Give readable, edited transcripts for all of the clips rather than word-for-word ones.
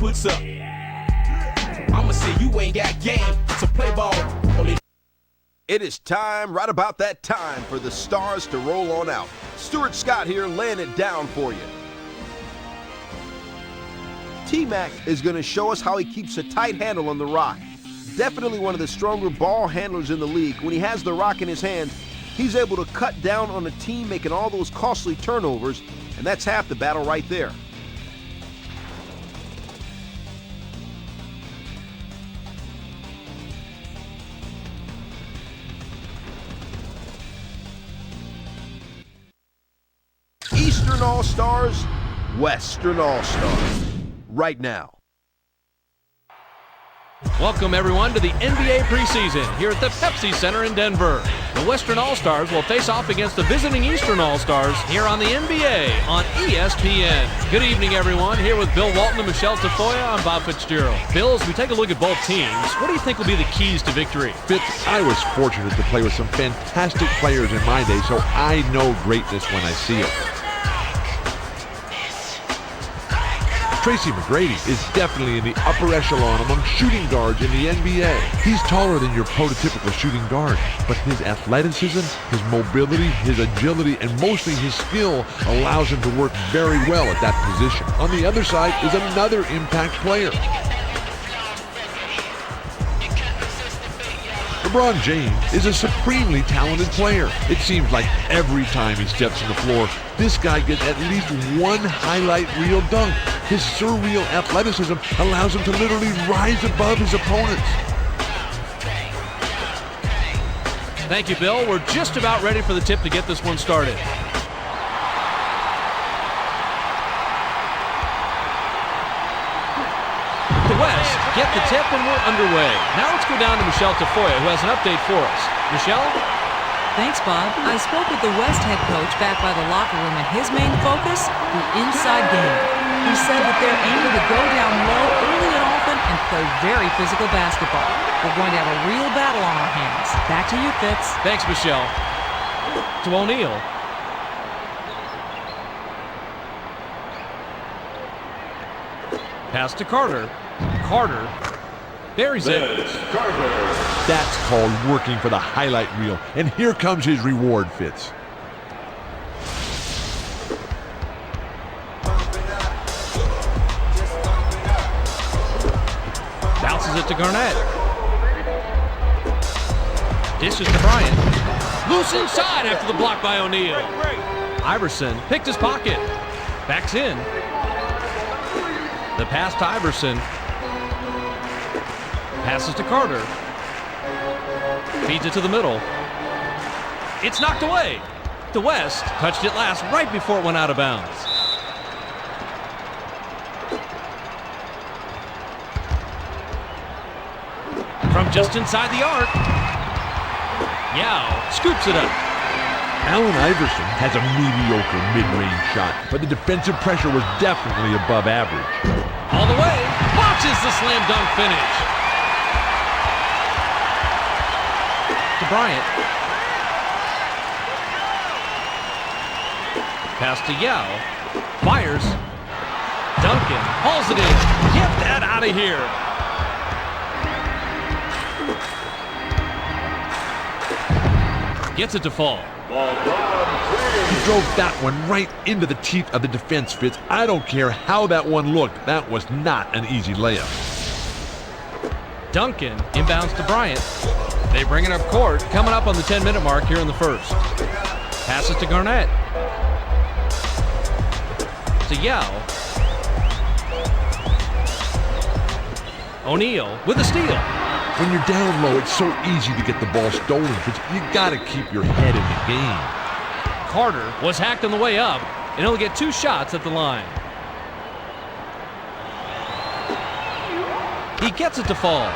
puts up. I'ma say you ain't got game to play ball. Only It is time, right about that time, for the Stars to roll on out. Stuart Scott here laying it down for you. T-Mac is going to show us how he keeps a tight handle on the rock. Definitely one of the stronger ball handlers in the league. When he has the rock in his hands, he's able to cut down on a team making all those costly turnovers, and that's half the battle right there. Eastern All-Stars, Western All-Stars, right now. Welcome, everyone, to the NBA preseason here at the Pepsi Center in Denver. The Western All-Stars will face off against the visiting Eastern All-Stars here on the NBA on ESPN. Good evening, everyone. Here with Bill Walton and Michelle Tafoya. I'm Bob Fitzgerald. Bill, as we take a look at both teams, what do you think will be the keys to victory? Fitz, I was fortunate to play with some fantastic players in my day, so I know greatness when I see it. Tracy McGrady is definitely in the upper echelon among shooting guards in the NBA. He's taller than your prototypical shooting guard, but his athleticism, his mobility, his agility, and mostly his skill allows him to work very well at that position. On the other side is another impact player. LeBron James is a supremely talented player. It seems like every time he steps on the floor, this guy gets at least one highlight reel dunk. His surreal athleticism allows him to literally rise above his opponents. Thank you, Bill. We're just about ready for the tip to get this one started. The West get the tip and we're underway. Now let's go down to Michelle Tafoya, who has an update for us. Michelle? Thanks, Bob. I spoke with the West head coach back by the locker room, and his main focus, the inside game. He said that they're aiming to go down low early and often and play very physical basketball. We're going to have a real battle on our hands. Back to you, Fitz. Thanks, Michelle. To O'Neal. Pass to Carter. Carter buries it. That's called working for the highlight reel. And here comes his reward, Fitz. Bounces it to Garnett. Dishes to Bryant. Loose inside after the block by O'Neal. Iverson picked his pocket. Backs in. The pass to Iverson. Passes to Carter. Feeds it to the middle. It's knocked away. The West touched it last right before it went out of bounds. From just inside the arc. Yao scoops it up. Allen Iverson has a mediocre mid-range shot, but the defensive pressure was definitely above average. All the way. Watches the slam dunk finish. To Bryant. Pass to Yao. Fires. Duncan hauls it in. Get that out of here. Gets it to fall. He drove that one right into the teeth of the defense, Fitz. I don't care how that one looked. That was not an easy layup. Duncan inbounds to Bryant. They bring it up court, coming up on the 10-minute mark here in the first. Passes to Garnett. To Yao. O'Neal with a steal. When you're down low, it's so easy to get the ball stolen, but you gotta keep your head in the game. Carter was hacked on the way up, and he'll get 2 shots at the line. He gets it to fall.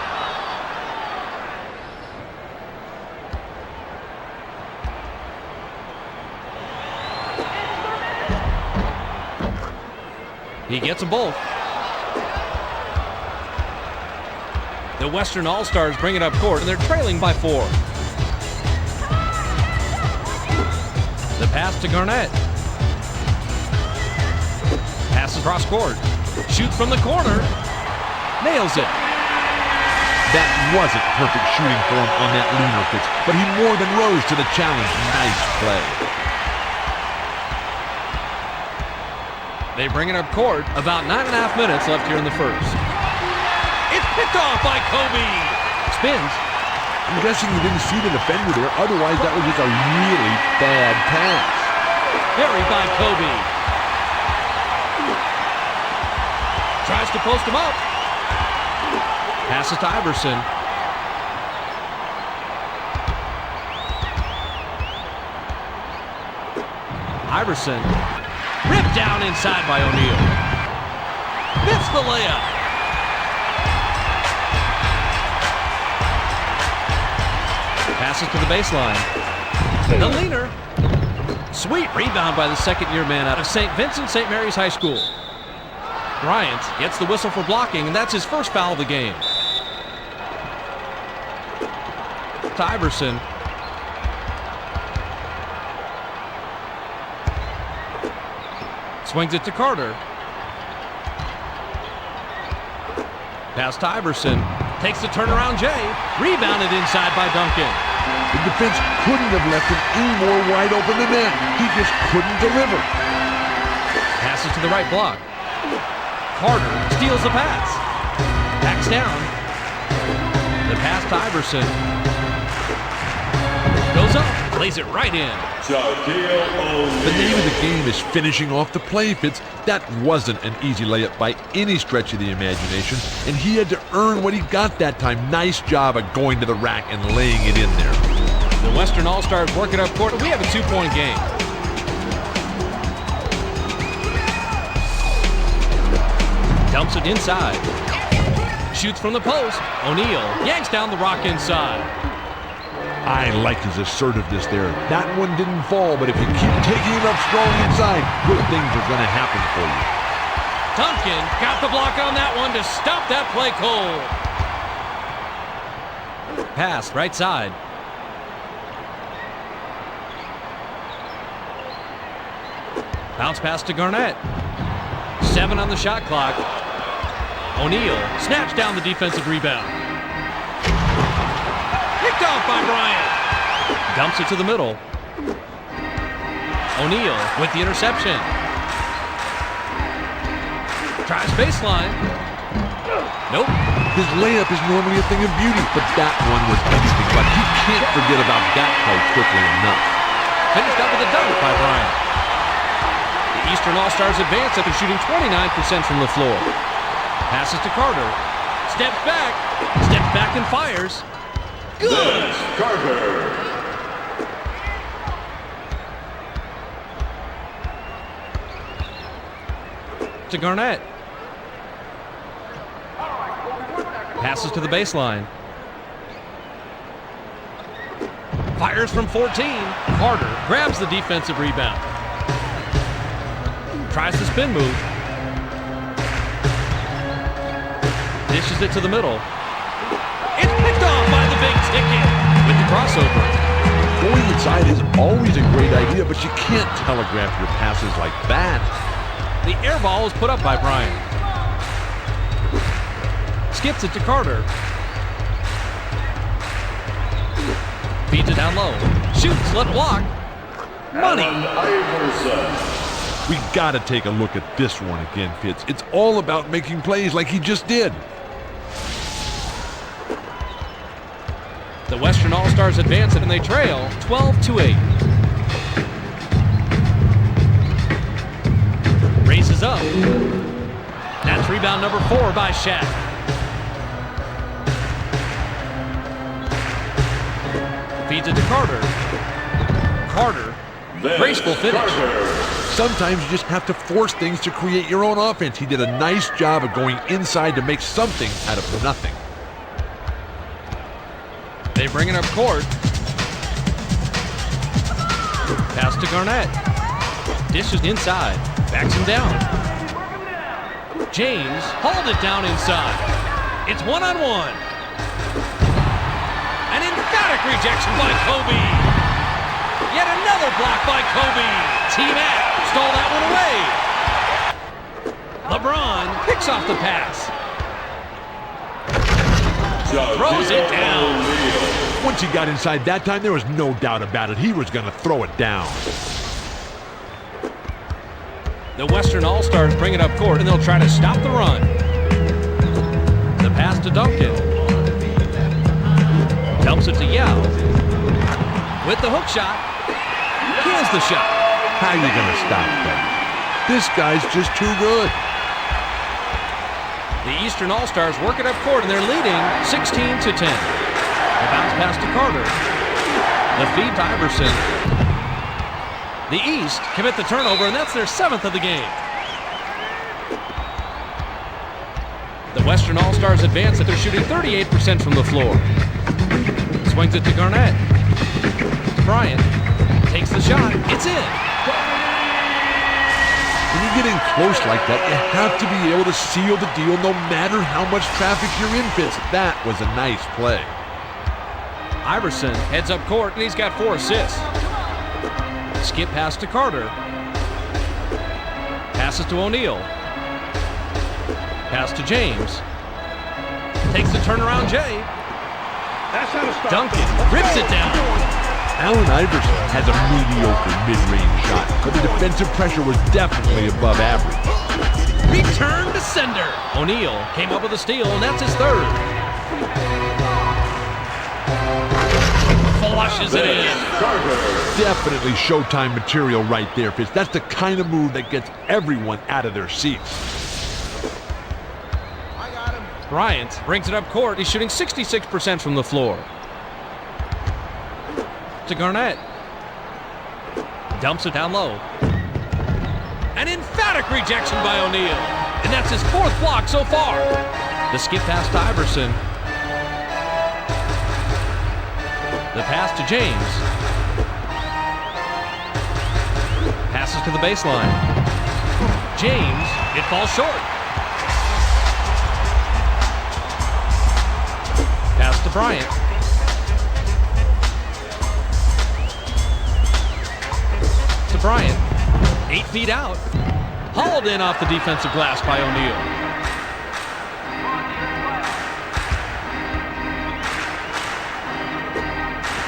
He gets them both. The Western All-Stars bring it up court, and they're trailing by 4. The pass to Garnett. Passes across court. Shoots from the corner. nails it. That wasn't perfect shooting form on that leaner pitch, but he more than rose to the challenge. Nice play. They bring it up court. About 9.5 minutes left here in the first. It's picked off by Kobe. Spins. I'm guessing he didn't see the defender there. Otherwise, that was just a really bad pass. Buried by Kobe. Tries to post him up. Passes to Iverson. Iverson. Ripped down inside by O'Neal. Missed the layup. Passes to the baseline. The leaner. Sweet rebound by the second-year man out of St. Vincent St. Mary's High School. Bryant gets the whistle for blocking, and that's his first foul of the game. To Iverson. Swings it to Carter. Pass to Iverson. Takes the turnaround Jay. Rebounded inside by Duncan. The defense couldn't have left him any more wide open than that. He just couldn't deliver. Passes to the right block. Carter steals the pass. Backs down. The pass to Iverson. Goes up. Plays it right in. The name of the game is finishing off the play, Fitz. That wasn't an easy layup by any stretch of the imagination, and he had to earn what he got that time. Nice job of going to the rack and laying it in there. The Western All-Stars work it up court. We have a 2-point game. Dumps it inside. Shoots from the post. O'Neal yanks down the rock inside. I like his assertiveness there. That one didn't fall, but if you keep taking it up strong inside, good things are going to happen for you. Duncan got the block on that one to stop that play cold. Pass right side. Bounce pass to Garnett. 7 on the shot clock. O'Neal snatched down the defensive rebound. Picked off by Bryant. Dumps it to the middle. O'Neal with the interception. Tries baseline. Nope. His layup is normally a thing of beauty, but that one was anything but. He can't forget about that play quickly enough. Finished up with a dunk by Bryant. The Eastern All-Stars advance after shooting 29% from the floor. Passes to Carter. Steps back and fires. Good! Carter. To Garnett. Passes to the baseline. Fires from 14. Carter grabs the defensive rebound. Tries the spin move. Dishes it to the middle. It's picked off by the big ticket with the crossover. Going inside is always a great idea, but you can't telegraph your passes like that. The air ball is put up by Bryant. Skips it to Carter. Feeds it down low. Shoots, let walk. Money. We got to take a look at this one again, Fitz. It's all about making plays like he just did. The Western All-Stars advance and they trail 12-8. Races up. That's rebound number 4 by Shaq. Feeds it to Carter. Carter, graceful finish. Sometimes you just have to force things to create your own offense. He did a nice job of going inside to make something out of nothing. They bring it up court. Pass to Garnett. Dishes inside. Backs him down. James hauled it down inside. It's 1-on-1. An emphatic rejection by Kobe. Yet another block by Kobe. T-Mac stole that one away. LeBron picks off the pass. Throws it down. Once he got inside that time, there was no doubt about it. He was going to throw it down. The Western All-Stars bring it up court, and they'll try to stop the run. The pass to Duncan. Dumps it to Yao. With the hook shot. Here's the shot. How are you going to stop that? This guy's just too good. The Eastern All-Stars work it up court, and they're leading 16-10. The bounce pass to Carter. The feed to Iverson. The East commit the turnover, and that's their 7th of the game. The Western All-Stars advance that they're shooting 38% from the floor. Swings it to Garnett. Bryant takes the shot. It's in. When you get in close like that, you have to be able to seal the deal no matter how much traffic you're in, Fitz. That was a nice play. Iverson heads up court, and he's got 4 assists. Skip pass to Carter. Passes to O'Neal. Pass to James. Takes the turnaround, Jay. Duncan rips it down. Allen Iverson has a mediocre mid-range shot, but the defensive pressure was definitely above average. Return to sender. O'Neal came up with a steal, and that's his 3rd. Flushes it in. Definitely Showtime material right there, Fitz. That's the kind of move that gets everyone out of their seats. Bryant brings it up court. He's shooting 66% from the floor. To Garnett. Dumps it down low. An emphatic rejection by O'Neal. And that's his 4th block so far. The skip pass to Iverson. The pass to James. Passes to the baseline. James, it falls short. Pass to Bryant. To Bryant. 8 feet out. Hauled in off the defensive glass by O'Neal.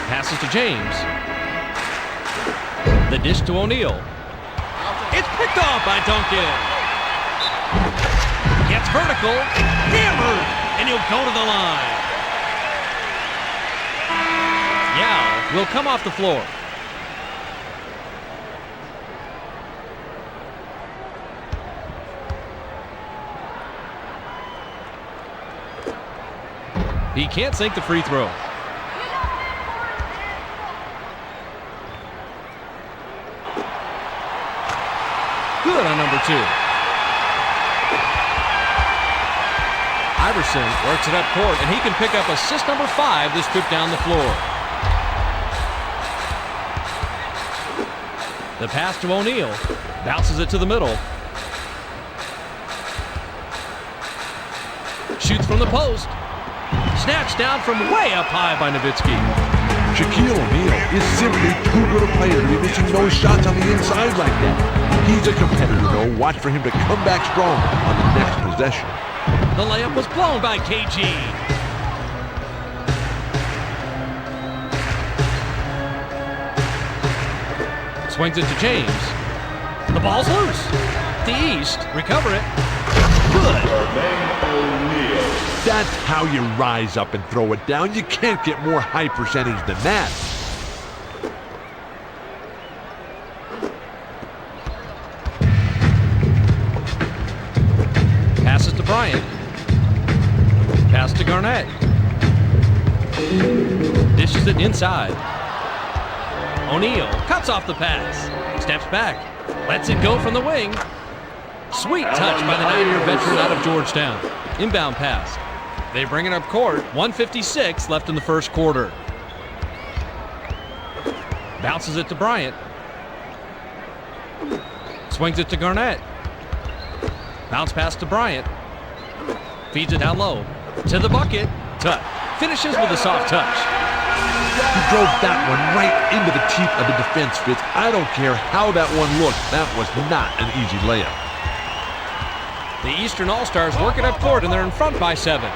Passes to James. The dish to O'Neal. It's picked off by Duncan. Gets vertical. Hammered. And he'll go to the line. Yao will come off the floor. He can't sink the free throw. Good on number 2. Iverson works it up court, and he can pick up assist number 5 this trip down the floor. The pass to O'Neal. Bounces it to the middle. Shoots from the post. Snatched down from way up high by Nowitzki. Shaquille O'Neal is simply too good a player to be missing those shots on the inside like that. He's a competitor, though. Watch for him to come back strong on the next possession. The layup was blown by KG. Swings it to James. The ball's loose. The East recover it. Good. That's how you rise up and throw it down. You can't get more high percentage than that. Passes to Bryant. Pass to Garnett. Dishes it inside. O'Neal cuts off the pass. Steps back. Lets it go from the wing. Sweet touch by the 9-year veteran out of Georgetown. Inbound pass. They bring it up court. 1:56 left in the first quarter. Bounces it to Bryant. Swings it to Garnett. Bounce pass to Bryant. Feeds it down low. To the bucket. Touch. Finishes with a soft touch. He drove that one right into the teeth of the defense, Fitz. I don't care how that one looked. That was not an easy layup. The Eastern All-Stars work it up court, and they're in front by 7.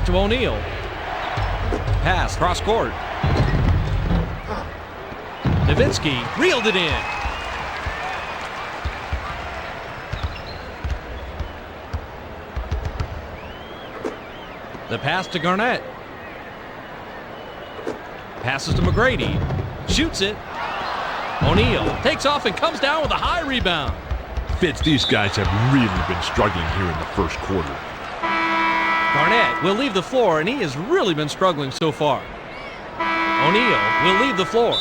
to O'Neal. Pass, cross court. Nowitzki reeled it in. The pass to Garnett. Passes to McGrady. Shoots it. O'Neal takes off and comes down with a high rebound. Fitz, these guys have really been struggling here in the first quarter. Garnett will leave the floor, and he has really been struggling so far. O'Neal will leave the floor.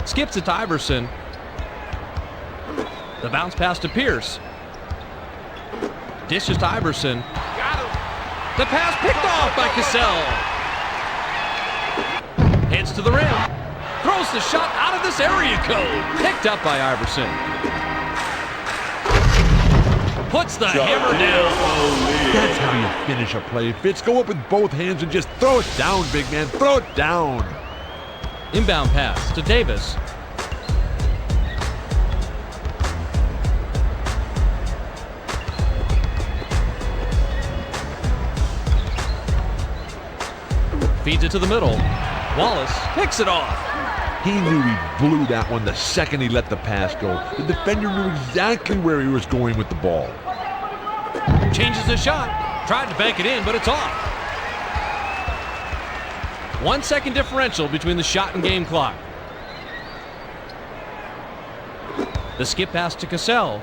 Skips it to Iverson. The bounce pass to Pierce. Dishes to Iverson. The pass picked off by Cassell. Heads to the rim. Throws the shot out of this area code. Picked up by Iverson. Puts the hammer down. That's how you finish a play, Fitz. Go up with both hands and just throw it down, big man. Throw it down. Inbound pass to Davis. Feeds it to the middle. Wallace picks it off. He knew he blew that one the second he let the pass go. The defender knew exactly where he was going with the ball. Changes the shot. Tried to bank it in, but it's off. 1 second differential between the shot and game clock. The skip pass to Cassell.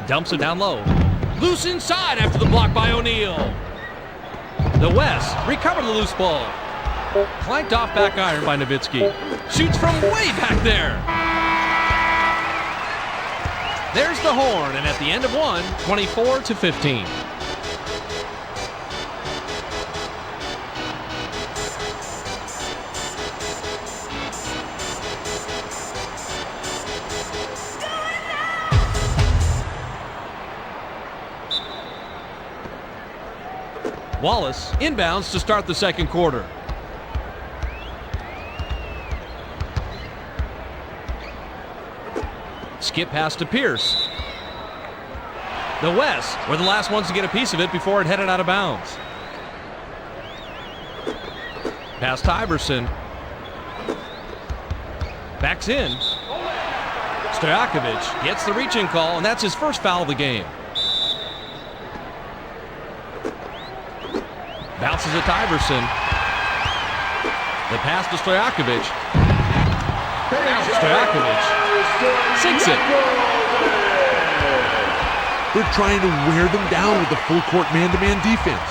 Dumps it down low. Loose inside after the block by O'Neal. The West recovered the loose ball. Clanked off back iron by Nowitzki. Shoots from way back there. There's the horn, and at the end of one, 24-15. Wallace inbounds to start the second quarter. Skip pass to Pierce. The West were the last ones to get a piece of it before it headed out of bounds. Pass to Iverson. Backs in. Stojakovic gets the reach-in call, and that's his first foul of the game. Bounces it to Iverson. The pass to Stojakovic. Stojakovic sinks it. They're trying to wear them down with the full court man-to-man defense.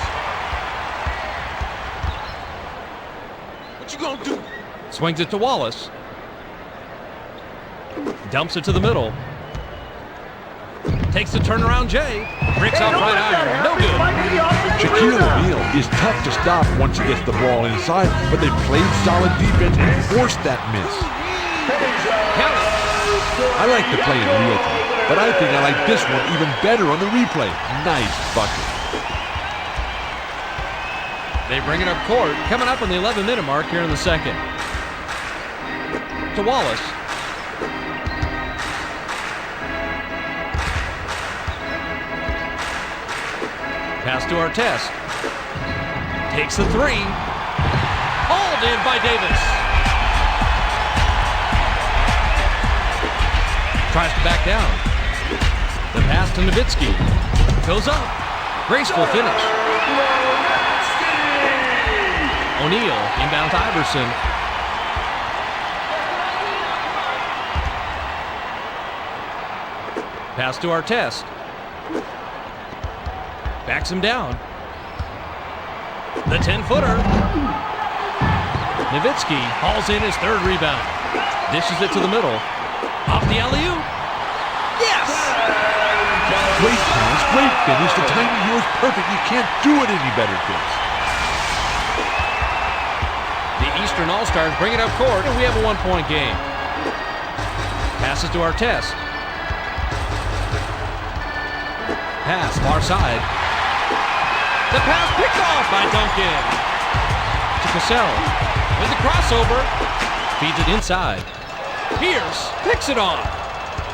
What you gonna do? Swings it to Wallace. Dumps it to the middle. Takes the turnaround Jay. Bricks off right iron. No good. Shaquille O'Neal is tough to stop once he gets the ball inside, but they played solid defense and forced that miss. Count it. I like to play in real time, but I think I like this one even better on the replay. Nice bucket. They bring it up court, coming up on the 11-minute mark here in the second. To Wallace. Pass to Artest. Takes the three. Hauled in by Davis. Tries to back down. The pass to Nowitzki. Goes up. Graceful finish. O'Neal inbound to Iverson. Pass to Artest. Backs him down. The 10-footer. Nowitzki hauls in his third rebound. Dishes it to the middle. Off the alley-oop. Yes! Great pass, great finish. The timing here is perfect. You can't do it any better, Fitz. The Eastern All-Stars bring it up court, and we have a one-point game. Passes to Artest. Pass, far side. The pass picked off by Duncan. To Cassell. With the crossover. Feeds it inside. Pierce picks it off.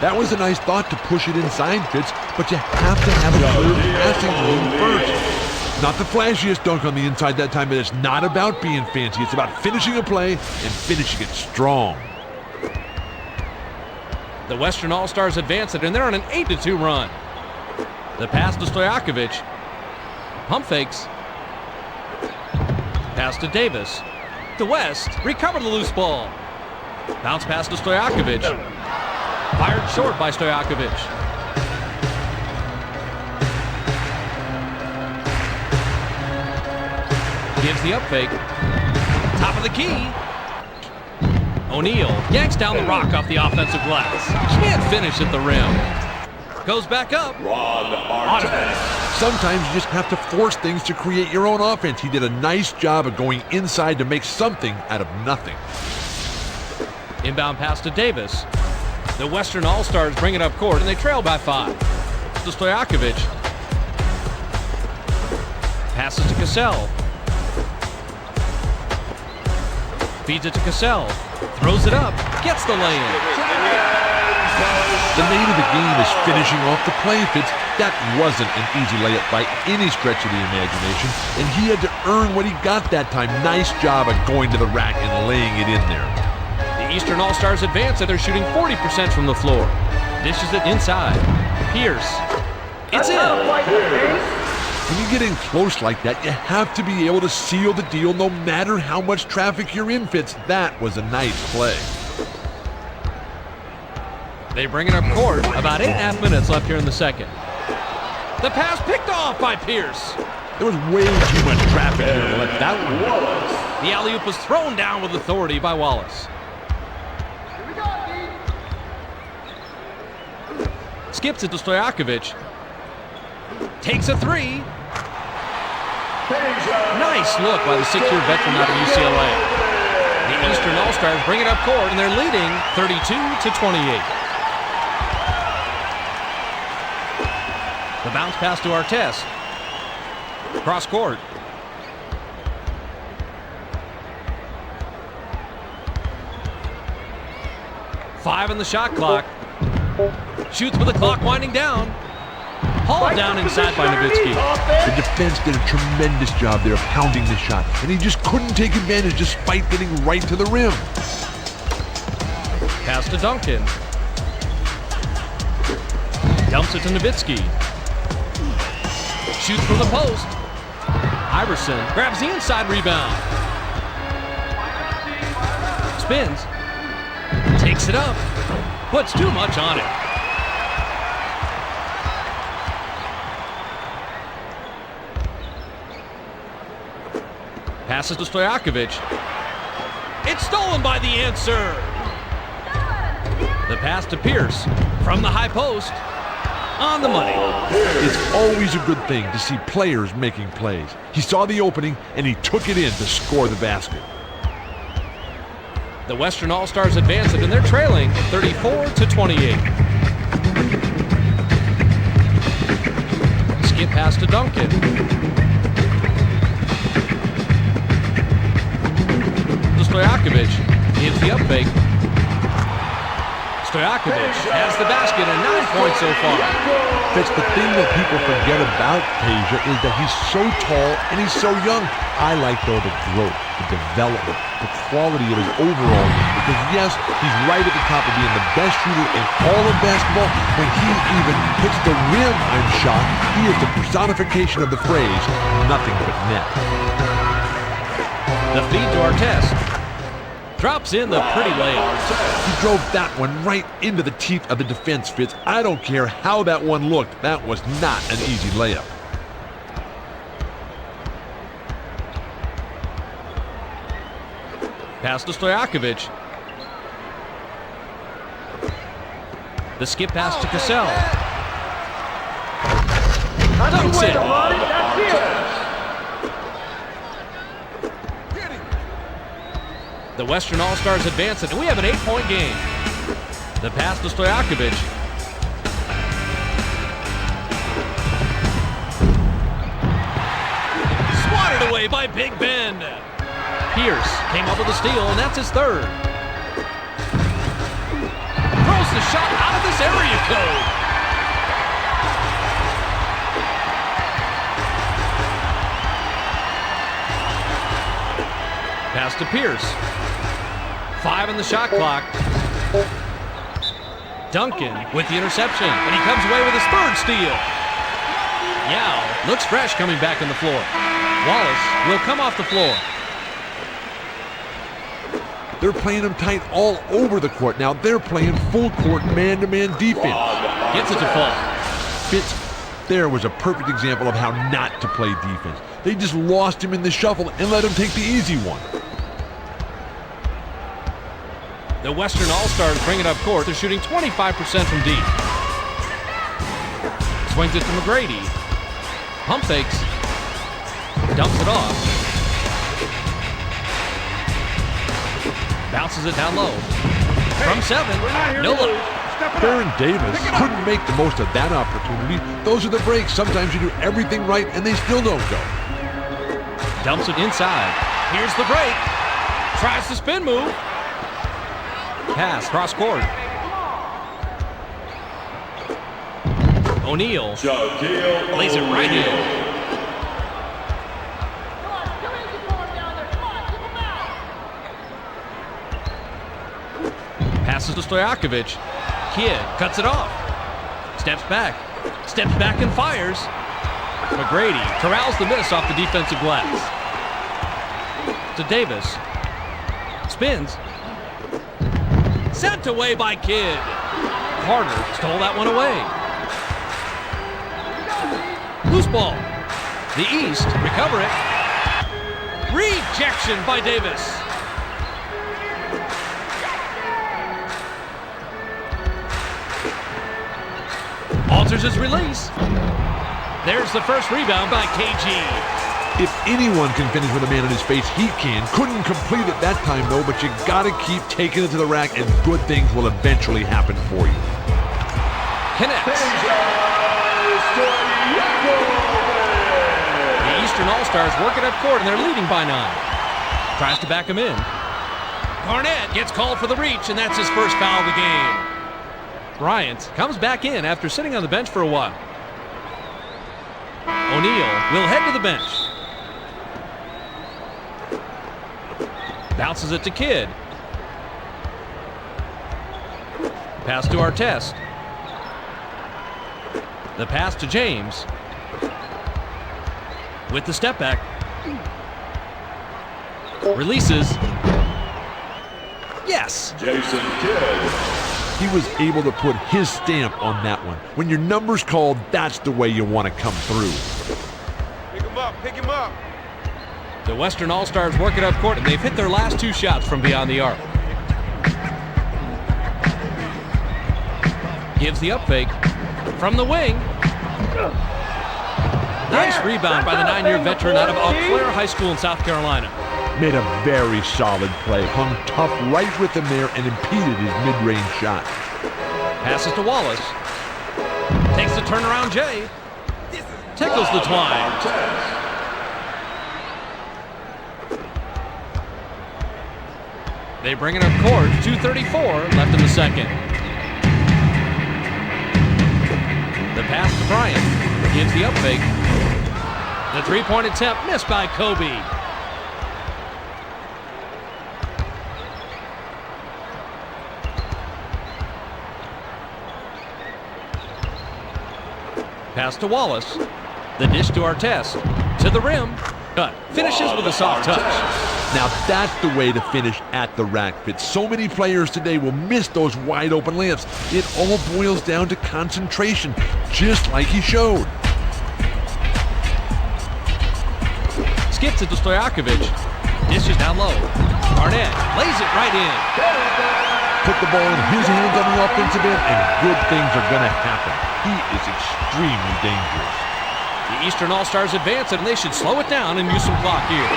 That was a nice thought to push it inside, Fitz, but you have to have a clear passing lane first. Not the flashiest dunk on the inside that time, but it's not about being fancy. It's about finishing a play and finishing it strong. The Western All-Stars advance it, and they're on an 8-2 run. The pass to Stojakovic. Pump fakes. Pass to Davis. To West. Recover the loose ball. Bounce pass to Stojakovic. Fired short by Stojakovic. Gives the up fake. Top of the key. O'Neal yanks down the rock off the offensive glass. Can't finish at the rim. Goes back up. Sometimes you just have to force things to create your own offense. He did a nice job of going inside to make something out of nothing. Inbound pass to Davis. The Western All-Stars bring it up court, and they trail by 5. To Stojakovic. Passes to Cassell. Feeds it to Cassell. Throws it up. Gets the lay-in. The name of the game is finishing off the play, Fitz. That wasn't an easy layup by any stretch of the imagination, and he had to earn what he got that time. Nice job of going to the rack and laying it in there. The Eastern All-Stars advance, and they're shooting 40% from the floor. Dishes it inside. Pierce. It's in. When you get in close like that, you have to be able to seal the deal no matter how much traffic you're in, Fitz. That was a nice play. They bring it up court. About 8.5 minutes left here in the second. The pass picked off by Pierce. There was way too much traffic here to let that one go. The alley-oop was thrown down with authority by Wallace. Skips it to Stojakovic. Takes a 3. Nice look by the 6-year veteran out of UCLA. The Eastern All-Stars bring it up court, and they're leading 32-28. The bounce pass to Artest. Cross court. Five on the shot clock. Shoots with the clock winding down. Hauled down inside by Nowitzki. The defense did a tremendous job there of pounding the shot, and he just couldn't take advantage despite getting right to the rim. Pass to Duncan. Dumps it to Nowitzki. Shoots from the post. Iverson grabs the inside rebound. Spins. Takes it up. Puts too much on it. Passes to Stojakovic. It's stolen by the answer. The pass to Pierce from the high post. On the money. It's always a good thing to see players making plays. He saw the opening and he took it in to score the basket. The Western All-Stars advance it, and they're trailing 34-28. Skip pass to Duncan. To Stojakovic. Gives the up fake. Stojakovic has the basket and 9 points so far. Fitz, the thing that people forget about Peja is that he's so tall and he's so young. I like, though, the growth, the development, the quality of his overall game. Because, yes, he's right at the top of being the best shooter in all of basketball. When he even hits the rim, I'm shocked. He is the personification of the phrase, nothing but net. The feed to Artest. Drops in the pretty layup. He drove that one right into the teeth of the defense, Fitz. I don't care how that one looked. That was not an easy layup. Pass to Stojakovic. The skip pass to Cassell. Dunks it. The Western All-Stars advance it, and we have an 8-point game. The pass to Stojakovic. Swatted away by Big Ben. Pierce came up with a steal, and that's his third. Throws the shot out of this area. code. Pass to Pierce. 5 on the shot clock. Duncan with the interception, and he comes away with his third steal. Yao looks fresh coming back on the floor. Wallace will come off the floor. They're playing him tight all over the court. Now they're playing full court man-to-man defense. Gets it to fall. Fitz, there was a perfect example of how not to play defense. They just lost him in the shuffle and let him take the easy one. The Western All-Stars bring it up court. They're shooting 25% from deep. Swings it to McGrady. Pump fakes. Dumps it off. Bounces it down low. From 7. No look. Baron Davis couldn't make the most of that opportunity. Those are the breaks. Sometimes you do everything right and they still don't go. Dumps it inside. Here's the break. Tries the spin move. Pass cross court. O'Neal lays it right in. Passes to Stojakovic. Kidd cuts it off. Steps back and fires. McGrady corrals the miss off the defensive glass. To Davis. Spins. Sent away by Kidd. Carter stole that one away. Loose ball. The East recover it. Rejection by Davis. Alters his release. There's the first rebound by KG. If anyone can finish with a man in his face, he can. Couldn't complete it that time, though, but you gotta keep taking it to the rack, and good things will eventually happen for you. Connects. The Eastern All-Stars work it up court, and they're leading by 9. Tries to back him in. Garnett gets called for the reach, and that's his first foul of the game. Bryant comes back in after sitting on the bench for a while. O'Neal will head to the bench. Bounces it to Kidd. Pass to Artest. The pass to James. With the step back. Releases. Yes. Jason Kidd. He was able to put his stamp on that one. When your number's called, that's the way you want to come through. Pick him up. The Western All-Stars work it up court, and they've hit their last 2 shots from beyond the arc. Gives the up fake from the wing. Nice rebound by the 9-year veteran out of Eau Claire High School in South Carolina. Made a very solid play. Hung tough right with him there and impeded his mid-range shot. Passes to Wallace. Takes the turnaround Jay. Tickles the twine. They bring it up court. 2:34 left in the second. The pass to Bryant. Gives the up fake. The three-point attempt missed by Kobe. Pass to Wallace. The dish to Artest. To the rim. Cut. Finishes with a soft touch. Now that's the way to finish at the rack, Fitz. So many players today will miss those wide open layups. It all boils down to concentration, just like he showed. Skips it to Stojakovic. Dishes down low. Garnett lays it right in. Put the ball in his hands on the offensive end, and good things are going to happen. He is extremely dangerous. The Eastern All-Stars advance it, and they should slow it down and use some clock here.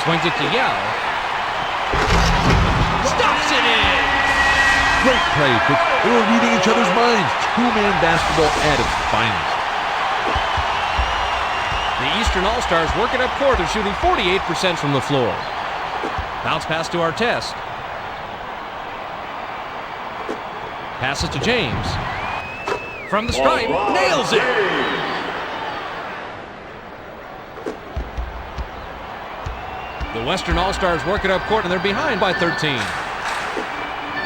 Swings it to Yao. Stops it in! Great play, Fitz. They were reading each other's minds. Two-man basketball at its finest. The Eastern All-Stars work it up court. They're shooting 48% from the floor. Bounce pass to Artest. Passes to James. From the stripe, nails it. The Western All-Stars work it up court, and they're behind by 13.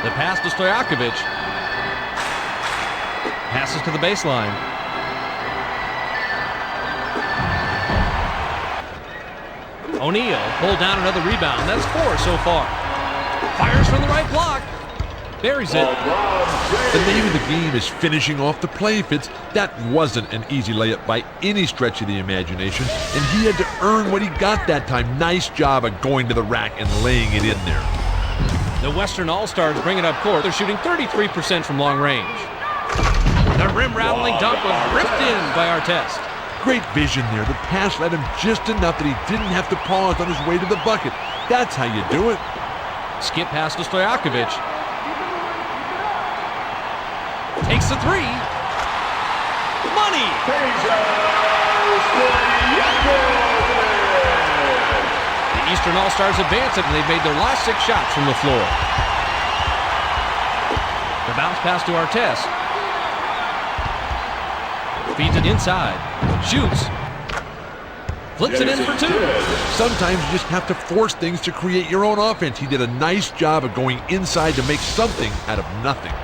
The pass to Stojakovic. Passes to the baseline. O'Neal pulled down another rebound. That's 4 so far. Fires from the right block. Buries it. The name of the game is finishing off the play, Fitz. That wasn't an easy layup by any stretch of the imagination, and he had to earn what he got that time. Nice job of going to the rack and laying it in there. The Western All-Stars bring it up court. They're shooting 33% from long range. The rim-rattling dunk was ripped in by Artest. Great vision there. The pass led him just enough that he didn't have to pause on his way to the bucket. That's how you do it. Skip pass to Stojakovic. Takes the 3. Money! The Eastern All-Stars advance it, and they've made their last 6 shots from the floor. The bounce pass to Artest. Feeds it inside. Shoots. Flips it in for 2. Sometimes you just have to force things to create your own offense. He did a nice job of going inside to make something out of nothing.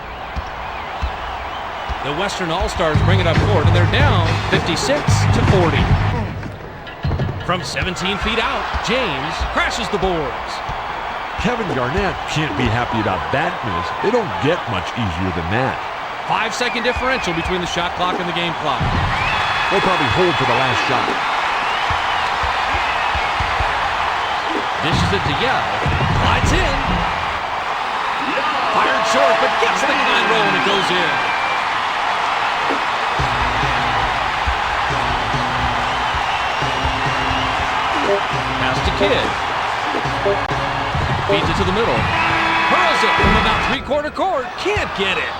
The Western All-Stars bring it up court, and they're down 56-40. From 17 feet out, James crashes the boards. Kevin Garnett can't be happy about that miss. They don't get much easier than that. 5-second differential between the shot clock and the game clock. They'll probably hold for the last shot. Dishes it to Yell. Slides in. Fired short, but gets the line roll, and it goes in. Pass to Kidd. Feeds it to the middle. Hurls it from about 3/4 court. Can't get it.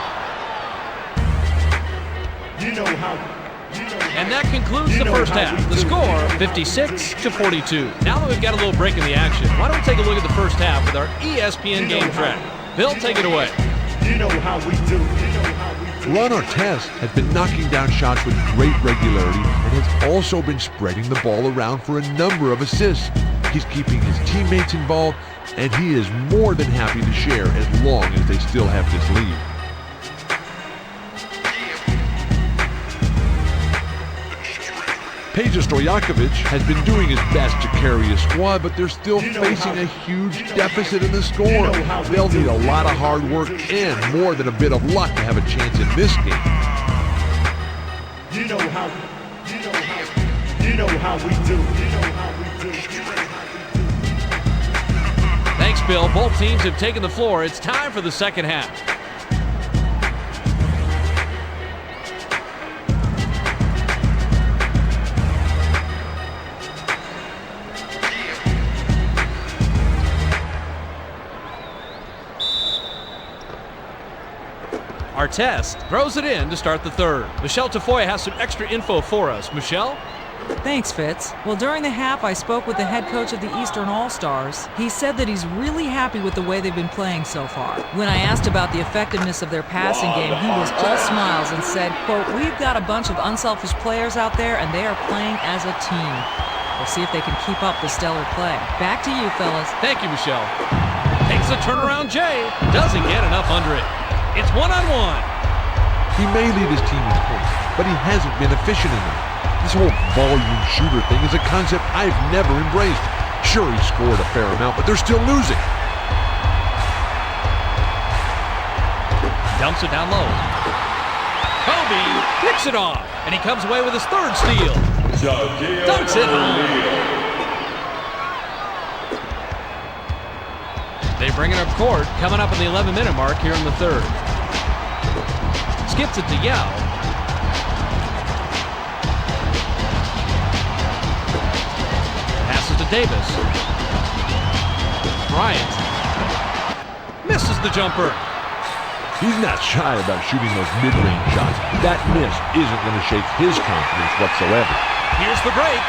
And that concludes the first half. The score, 56-42. Now that we've got a little break in the action, why don't we take a look at the first half with our ESPN game track. Bill, take it away. Ron Artest has been knocking down shots with great regularity and has also been spreading the ball around for a number of assists. He's keeping his teammates involved, and he is more than happy to share as long as they still have this lead. Peja Stojakovic has been doing his best to carry his squad, but they're still facing a huge deficit in the score. They'll need a lot of hard work and more than a bit of luck to have a chance in this game. You know how we do. Thanks, Bill. Both teams have taken the floor. It's time for the second half. Artest throws it in to start the third. Michelle Tafoya has some extra info for us. Michelle? Thanks, Fitz. Well, during the half, I spoke with the head coach of the Eastern All-Stars. He said that he's really happy with the way they've been playing so far. When I asked about the effectiveness of their passing game, he was all smiles and said, quote, "We've got a bunch of unselfish players out there, and they are playing as a team. We'll see if they can keep up the stellar play." Back to you, fellas. Thank you, Michelle. Takes a turnaround Jay. Doesn't get enough under it. It's one-on-one. He may lead his team in points, but he hasn't been efficient enough. This whole volume shooter thing is a concept I've never embraced. Sure, he scored a fair amount, but they're still losing. Dumps it down low. Kobe picks it off, and he comes away with his third steal. Dunks it home. They bring it up court, coming up on the 11-minute mark here in the third. Skips it to Yao. Passes to Davis. Bryant misses the jumper. He's not shy about shooting those mid-range shots. That miss isn't going to shake his confidence whatsoever. Here's the break.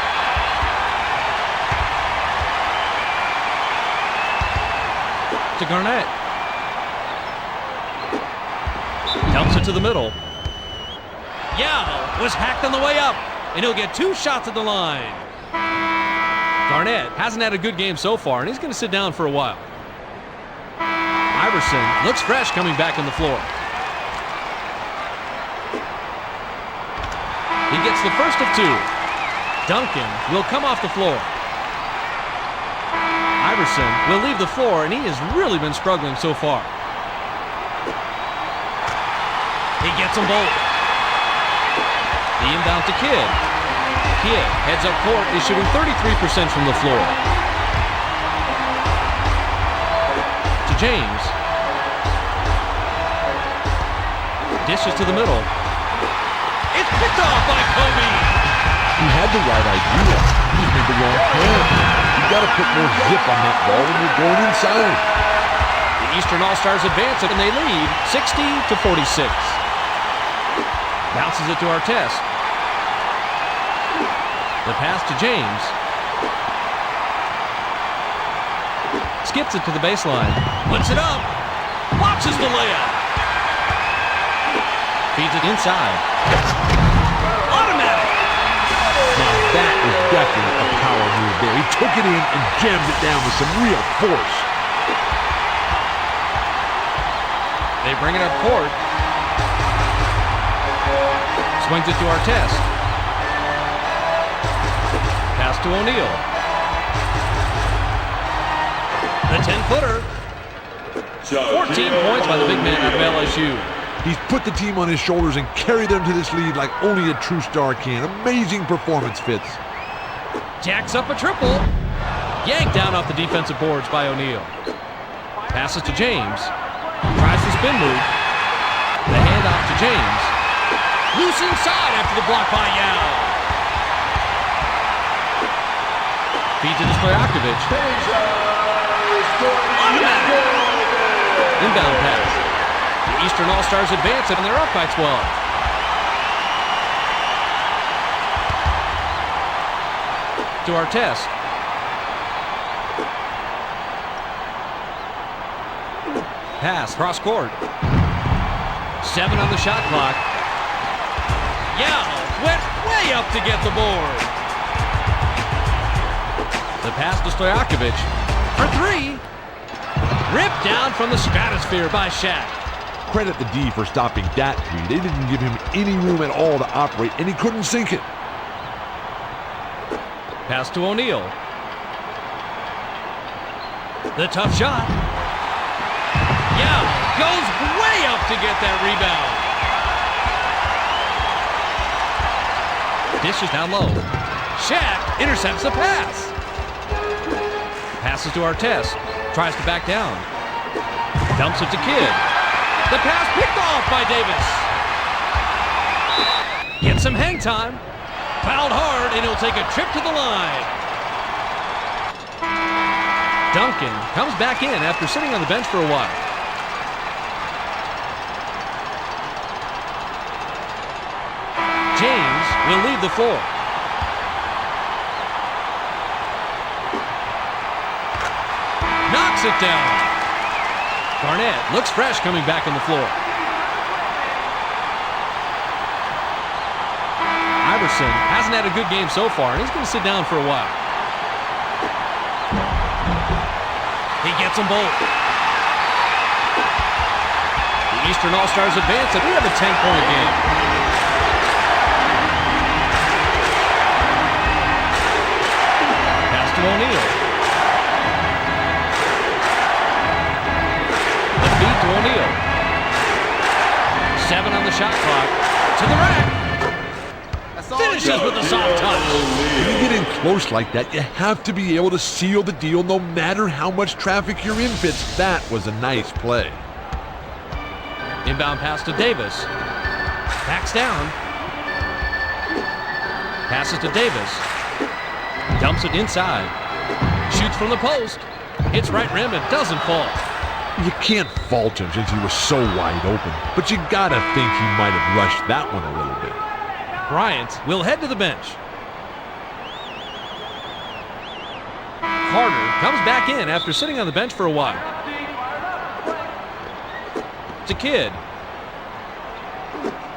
To Garnett. to the middle. Yao was hacked on the way up, and he'll get 2 shots at the line. Garnett hasn't had a good game so far, and he's going to sit down for a while. Iverson looks fresh coming back on the floor. He gets the first of 2. Duncan will come off the floor. Iverson will leave the floor, and he has really been struggling so far. He gets them both. The inbound to Kidd. Kidd heads up court, is shooting 33% from the floor. To James. Dishes to the middle. It's picked off by Kobe. He had the right idea. He just made the wrong play. You got to put more zip on that ball when you're going inside. The Eastern All-Stars advance it, and they lead 60-46. Bounces it to Artest. The pass to James. Skips it to the baseline. Puts it up. Watches the layup. Feeds it inside. Automatic. Now that is definitely a power move there. He took it in and jammed it down with some real force. They bring it up court. Swings it to Artest. Pass to O'Neal. The 10-footer. 14 points by the big man out of LSU. He's put the team on his shoulders and carried them to this lead like only a true star can. Amazing performance, Fitz. Jacks up a triple. Yanked down off the defensive boards by O'Neal. Passes to James. Tries the spin move. The handoff to James. Loose inside after the block by Yao. Feeds it to Stojakovic. Automatic. Inbound pass. The Eastern All-Stars advance it, and they're up by 12. To Artest. Pass, cross court. 7 on the shot clock. Yao went way up to get the board. The pass to Stojakovic for 3. Ripped down from the stratosphere by Shaq. Credit the D for stopping that 3. They didn't give him any room at all to operate, and he couldn't sink it. Pass to O'Neal. The tough shot. Yao goes way up to get that rebound. Dishes down low. Shaq intercepts the pass. Passes to Artest. Tries to back down. Dumps it to Kidd. The pass picked off by Davis. Gets some hang time. Fouled hard, and he'll take a trip to the line. Duncan comes back in after sitting on the bench for a while. James will leave the floor. Knocks it down. Garnett looks fresh coming back on the floor. Iverson hasn't had a good game so far, and he's going to sit down for a while. He gets them both. The Eastern All-Stars advance, and we have a 10-point game. Pass to O'Neal. The feed to O'Neal. 7 on the shot clock. To the rack. Finishes with a soft touch. When you get in close like that, you have to be able to seal the deal no matter how much traffic you're in, Fitz. That was a nice play. Inbound pass to Davis. Backs down. Passes to Davis. Dumps it inside. Shoots from the post. Hits right rim and doesn't fall. You can't fault him since he was so wide open, but you gotta think he might have rushed that one a little bit. Bryant will head to the bench. Carter comes back in after sitting on the bench for a while. To Kidd.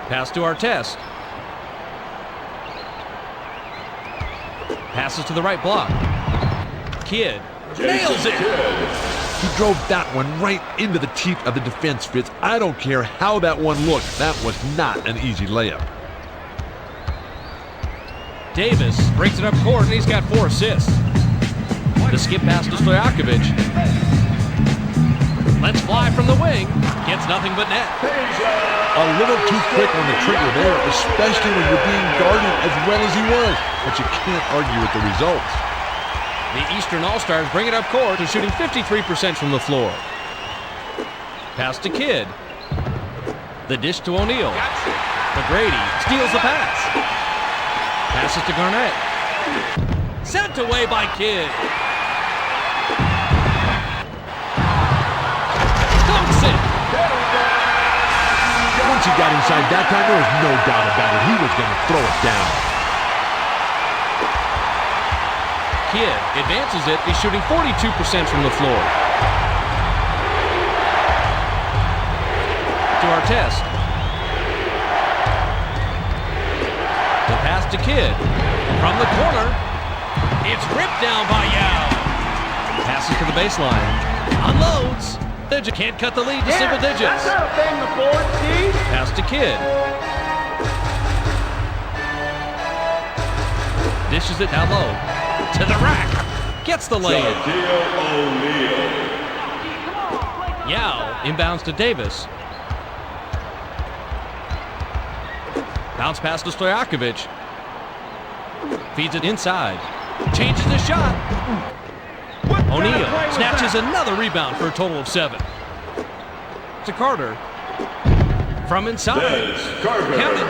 Pass to Artest. Passes to the right block. Kidd nails it. He drove that one right into the teeth of the defense, Fitz. I don't care how that one looked. That was not an easy layup. Davis breaks it up court, and he's got 4 assists. The skip pass to Stojakovic. Let's fly from the wing. Gets nothing but net. A little too quick on the trigger there, especially when you're being guarded as well as he was. But you can't argue with the results. The Eastern All-Stars bring it up court and shooting 53% from the floor. Pass to Kidd. The dish to O'Neal. McGrady steals the pass. Passes to Garnett. Sent away by Kidd. Dunks it. Once he got inside that time, there was no doubt about it. He was going to throw it down. Kidd advances it. He's shooting 42% from the floor. To Artest. The pass to Kidd. From the corner. It's ripped down by Yao. Passes to the baseline. Unloads. Can't cut the lead to single digits. Pass to Kidd. Dishes it down low. To the rack. Gets the lay-in. Yao inbounds to Davis. Bounce pass to Stojakovic. Feeds it inside. Changes the shot. O'Neal snatches another rebound for a total of 7. To Carter. From inside. Count it.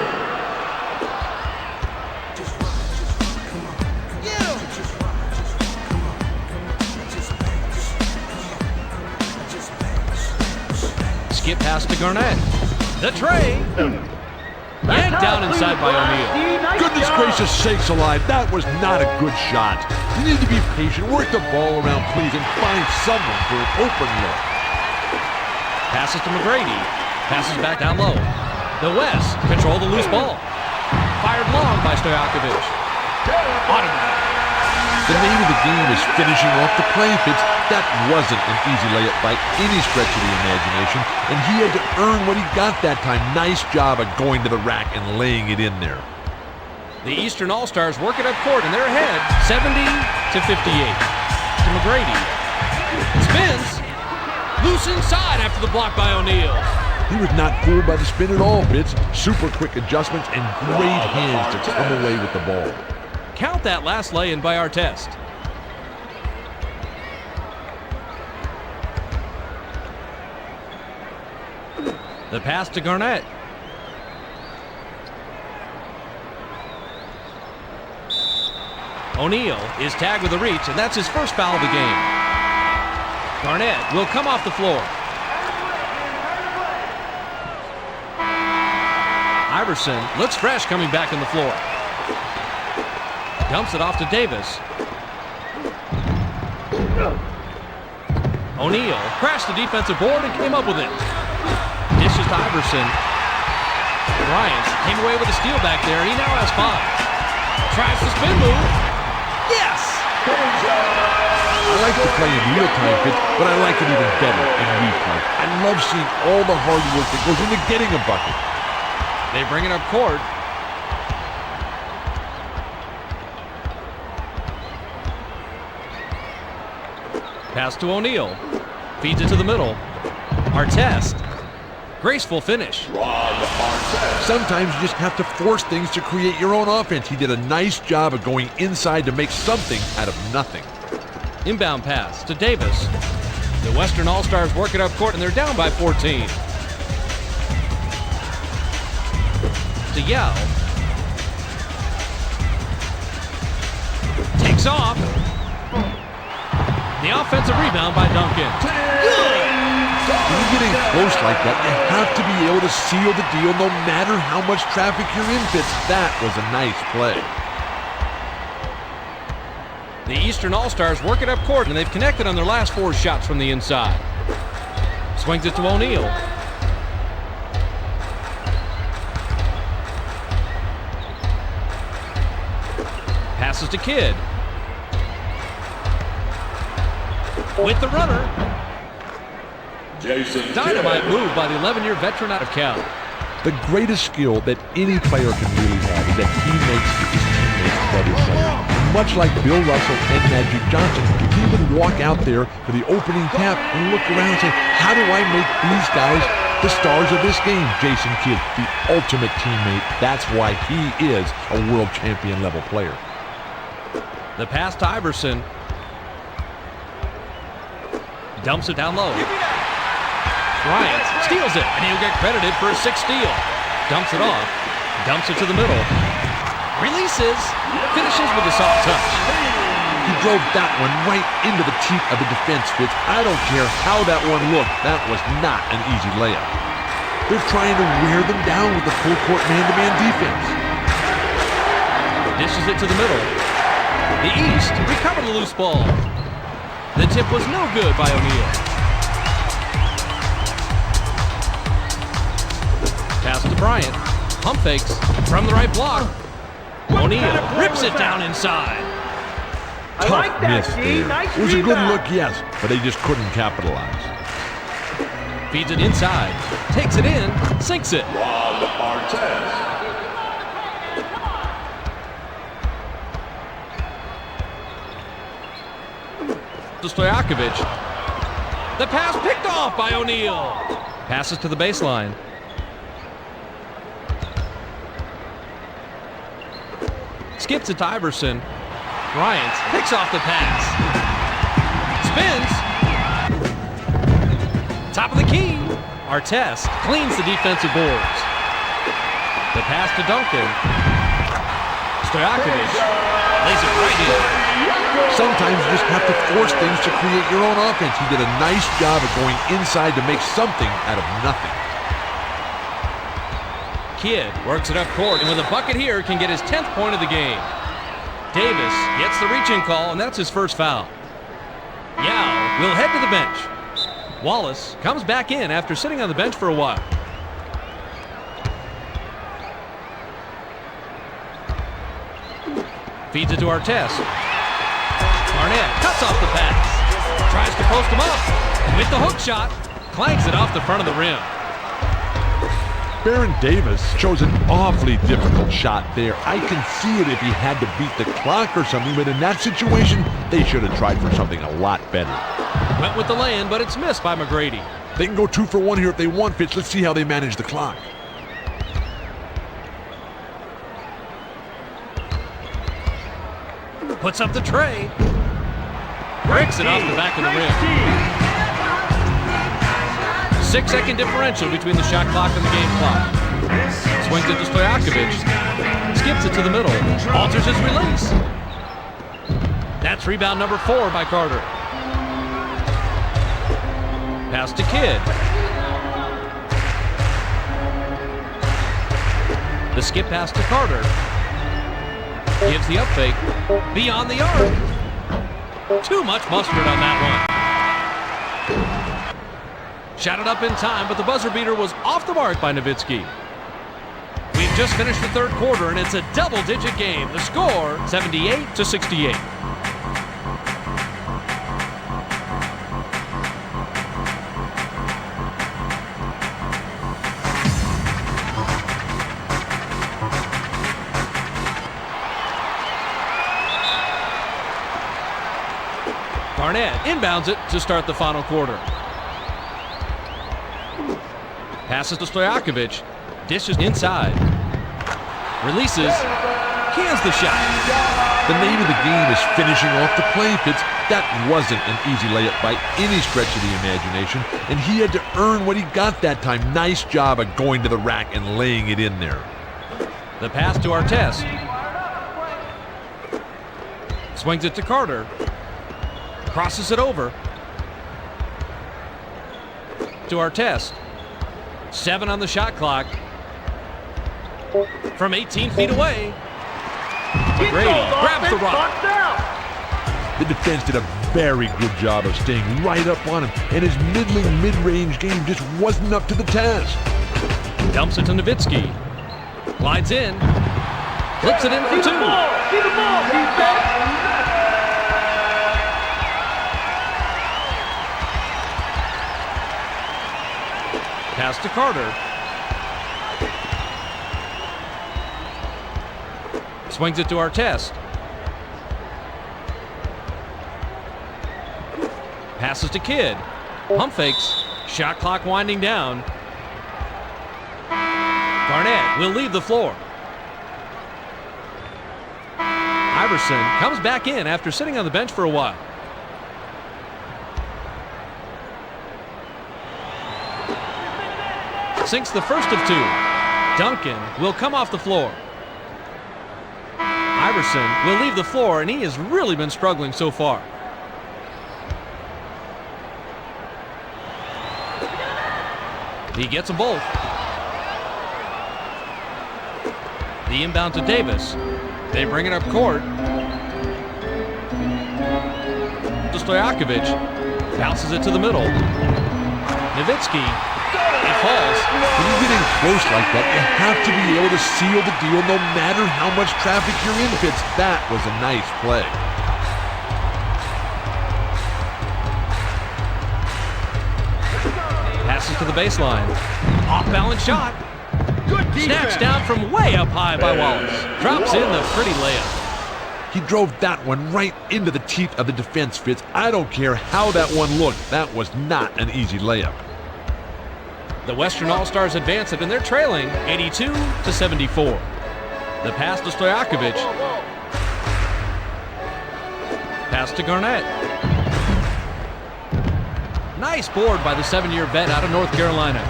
Skip pass to Garnett. The tray. Yanked down inside by O'Neal. Goodness gracious sakes alive, that was not a good shot. You need to be patient, work the ball around, please, and find someone for an open look. Passes to McGrady. Passes back down low. The West control the loose ball. Fired long by Stojakovic. Automatic. The name of the game is finishing off the play, Fitz. That wasn't an easy layup by any stretch of the imagination, and he had to earn what he got that time. Nice job of going to the rack and laying it in there. The Eastern All-Stars work it up court, and they're ahead 70-58. To McGrady. Spins. Loose inside after the block by O'Neal. He was not fooled by the spin at all, Fitz. Super quick adjustments and great hands to come away with the ball. Count that last lay-in by Artest. The pass to Garnett. O'Neal is tagged with a reach, and that's his first foul of the game. Garnett will come off the floor. Iverson looks fresh coming back on the floor. Dumps it off to Davis. O'Neal crashed the defensive board and came up with it. Dishes to Iverson. Bryant came away with a steal back there, and he now has 5. Tries the spin move. Yes! I like to play in real time, Fitz, but I like it even better in replay. I love seeing all the hard work that goes into getting a bucket. They bring it up court. Pass to O'Neal. Feeds it to the middle. Artest. Graceful finish. Sometimes you just have to force things to create your own offense. He did a nice job of going inside to make something out of nothing. Inbound pass to Davis. The Western All-Stars work it up court, and they're down by 14. To Yao. Takes off. The offensive rebound by Duncan. When you're getting close like that, you have to be able to seal the deal no matter how much traffic you're in, Fitz. That was a nice play. The Eastern All-Stars work it up court, and they've connected on their last 4 shots from the inside. Swings it to O'Neal. Passes to Kidd. With the runner. Jason Dynamite move by the 11-year veteran out of Cal. The greatest skill that any player can really have is that he makes his teammates better players. And much like Bill Russell and Magic Johnson, he would walk out there for the opening tap and look around and say, how do I make these guys the stars of this game? Jason Kidd, the ultimate teammate. That's why he is a world champion level player. The pass to Iverson. Dumps it down low. Bryant steals it, and he'll get credited for a 6th steal. Dumps it off. Dumps it to the middle. Releases. Finishes with a soft touch. He drove that one right into the teeth of the defense, Fitz. I don't care how that one looked. That was not an easy layup. They're trying to wear them down with the full court man-to-man defense. Dishes it to the middle. The East recovered the loose ball. The tip was no good by O'Neal. Pass to Bryant. Pump fakes from the right block. O'Neal rips it down inside. Tough miss there. It was a good look, yes, but they just couldn't capitalize. Feeds it inside. Takes it in. Sinks it. Ron Artest. To Stojakovic. The pass picked off by O'Neal. Passes to the baseline. Skips it to Iverson. Bryant picks off the pass. Spins. Top of the key. Artest cleans the defensive boards. The pass to Duncan. Stojakovic lays it right in. Sometimes you just have to force things to create your own offense. He did a nice job of going inside to make something out of nothing. Kidd works it up court, and with a bucket here, can get his 10th point of the game. Davis gets the reach-in call, and that's his first foul. Yao will head to the bench. Wallace comes back in after sitting on the bench for a while. Feeds it to Artest. Barnett cuts off the pass. Tries to post him up. With the hook shot, clanks it off the front of the rim. Baron Davis chose an awfully difficult shot there. I can see it if he had to beat the clock or something, but in that situation, they should have tried for something a lot better. Went with the lay-in, but it's missed by McGrady. They can go 2 for 1 here if they want, Fitz. Let's see how they manage the clock. Puts up the tray. Breaks it off the back of the rim. 6-second differential between the shot clock and the game clock. Swings it to Stojakovic. Skips it to the middle. Alters his release. That's rebound number 4 by Carter. Pass to Kidd. The skip pass to Carter. Gives the up fake. Beyond the arc. Too much mustard on that one. Shot it up in time, but the buzzer beater was off the mark by Nowitzki. We've just finished the third quarter, and it's a double-digit game. The score, 78-68. Barnett inbounds it to start the final quarter. Passes to Stojakovic. Dishes inside. Releases. Cans the shot. The name of the game is finishing off the play, Fitz. That wasn't an easy layup by any stretch of the imagination, and he had to earn what he got that time. Nice job of going to the rack and laying it in there. The pass to Artest. Swings it to Carter. Crosses it over to Artest. 7 on the shot clock. From 18 feet away, McGrady grabs the rock. The defense did a very good job of staying right up on him, and his middling mid-range game just wasn't up to the task. Dumps it to Nowitzki. Glides in. Flips it in for 2. See the ball, defense. Pass to Carter. Swings it to Artest. Passes to Kidd. Pump fakes. Shot clock winding down. Garnett will leave the floor. Iverson comes back in after sitting on the bench for a while. Sinks the first of 2. Duncan will come off the floor. Iverson will leave the floor, and he has really been struggling so far. He gets them both. The inbound to Davis. They bring it up court. To Stojakovic. Bounces it to the middle. Nowitzki. It falls. When you're getting close like that, you have to be able to seal the deal no matter how much traffic you're in, Fitz. That was a nice play. Passes to the baseline. Off-balance shot. Good defense. Snatched down from way up high by Wallace. Drops in the pretty layup. He drove that one right into the teeth of the defense, Fitz. I don't care how that one looked. That was not an easy layup. The Western All-Stars advance it, and they're trailing 82-74. The pass to Stojakovic. Pass to Garnett. Nice board by the 7-year vet out of North Carolina.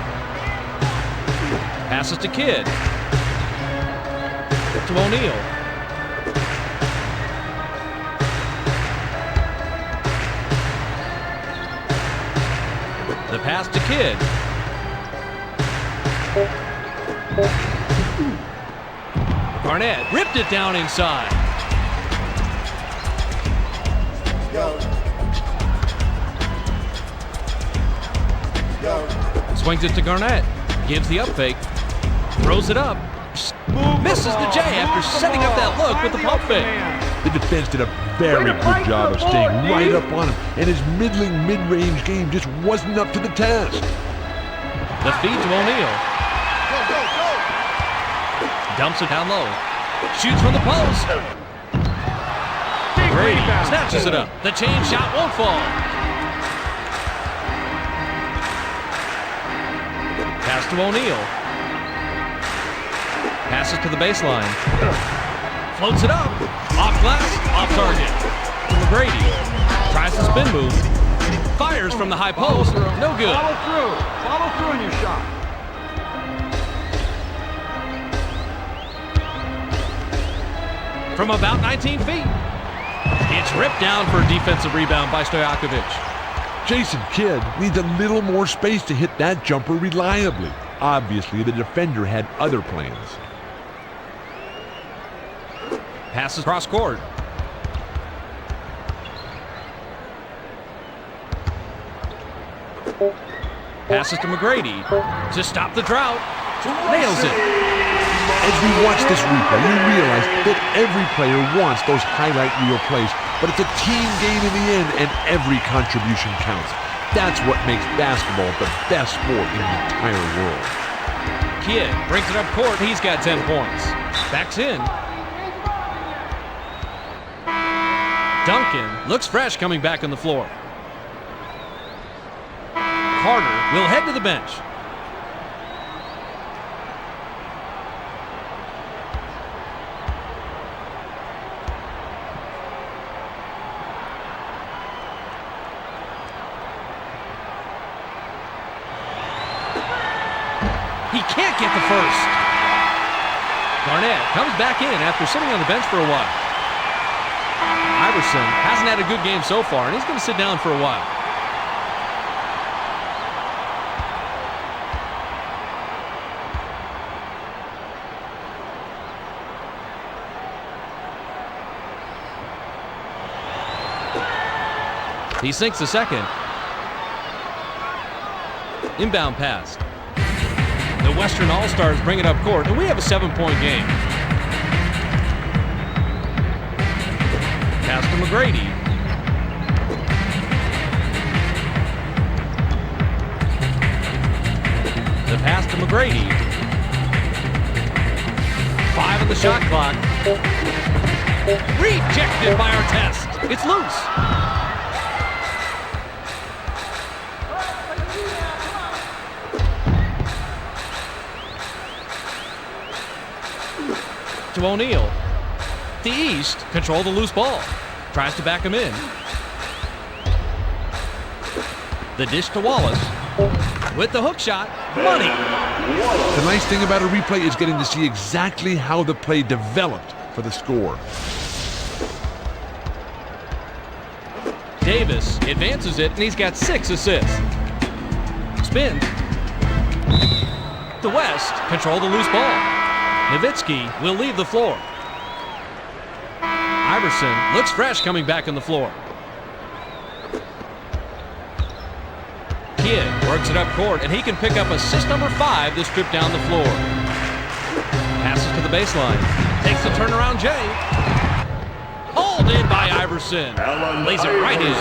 Passes to Kidd. To O'Neal. The pass to Kidd. Garnett ripped it down inside. Swings it to Garnett. Gives the up fake. Throws it up. Misses the J after setting up that look with the pump fake. The defense did a very good job of staying right up on him, and his middling mid-range game just wasn't up to the task. The feed to O'Neal. Dumps it down low. Shoots from the post. Brady snatches it up. The chain shot won't fall. Pass to O'Neal. Passes to the baseline. Floats it up. Off glass, off target. To McGrady. Tries the spin move. Fires from the high post. No good. Follow through in your shot. From about 19 feet. It's ripped down for a defensive rebound by Stojakovic. Jason Kidd needs a little more space to hit that jumper reliably. Obviously, the defender had other plans. Passes cross court. Passes to McGrady to stop the drought. Nails it. As we watch this replay, you realize that every player wants those highlight reel plays, but it's a team game in the end, and every contribution counts. That's what makes basketball the best sport in the entire world. Kidd brings it up court. He's got 10 points. Backs in. Duncan looks fresh coming back on the floor. Carter will head to the bench. He can't get the first. Garnett comes back in after sitting on the bench for a while. Iverson hasn't had a good game so far, and he's going to sit down for a while. He sinks the second. Inbound pass. The Western All-Stars bring it up court, and we have a 7-point game. Pass to McGrady. The pass to McGrady. 5 on the shot clock. Rejected by Artest. It's loose. To O'Neal. The East control the loose ball. Tries to back him in. The dish to Wallace. With the hook shot. Money. The nice thing about a replay is getting to see exactly how the play developed for the score. Davis advances it, and he's got 6 assists. Spins. The West control the loose ball. Nowitzki will leave the floor. Iverson looks fresh coming back on the floor. Kidd works it up court, and he can pick up assist number 5 to strip down the floor. Passes to the baseline. Takes the turnaround Jay. Hauled in by Iverson. Lays it right in.